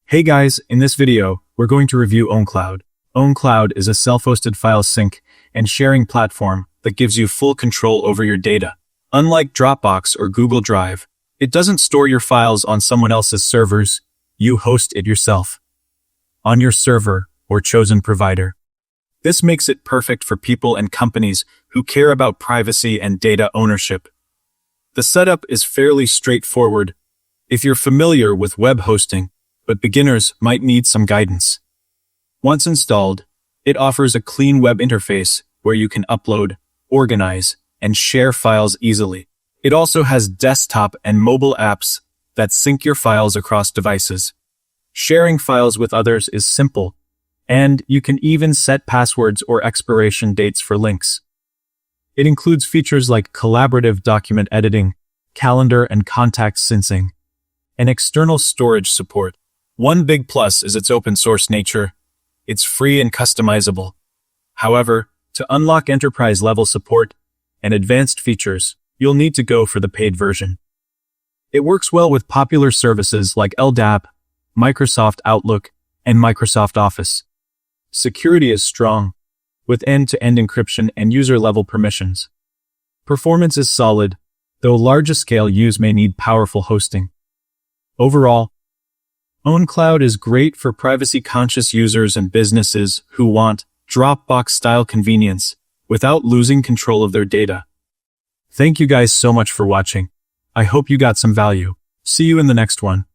Hey guys, in this video, we're going to review Owncloud. Owncloud is a self-hosted file sync and sharing platform that gives you full control over your data. Unlike Dropbox or Google Drive, it doesn't store your files on someone else's servers. You host it yourself on your server or chosen provider. This makes it perfect for people and companies who care about privacy and data ownership. The setup is fairly straightforward if you're familiar with web hosting, but beginners might need some guidance. Once installed, it offers a clean web interface where you can upload, organize, and share files easily. It also has desktop and mobile apps that sync your files across devices. Sharing files with others is simple, and you can even set passwords or expiration dates for links. It includes features like collaborative document editing, calendar and contact syncing, and external storage support. One big plus is its open source nature. It's free and customizable. However, to unlock enterprise-level support and advanced features, you'll need to go for the paid version. It works well with popular services like LDAP, Microsoft Outlook, and Microsoft Office. Security is strong, with end-to-end encryption and user-level permissions. Performance is solid, though larger-scale use may need powerful hosting. Overall, Owncloud is great for privacy-conscious users and businesses who want Dropbox-style convenience without losing control of their data. Thank you guys so much for watching. I hope you got some value. See you in the next one.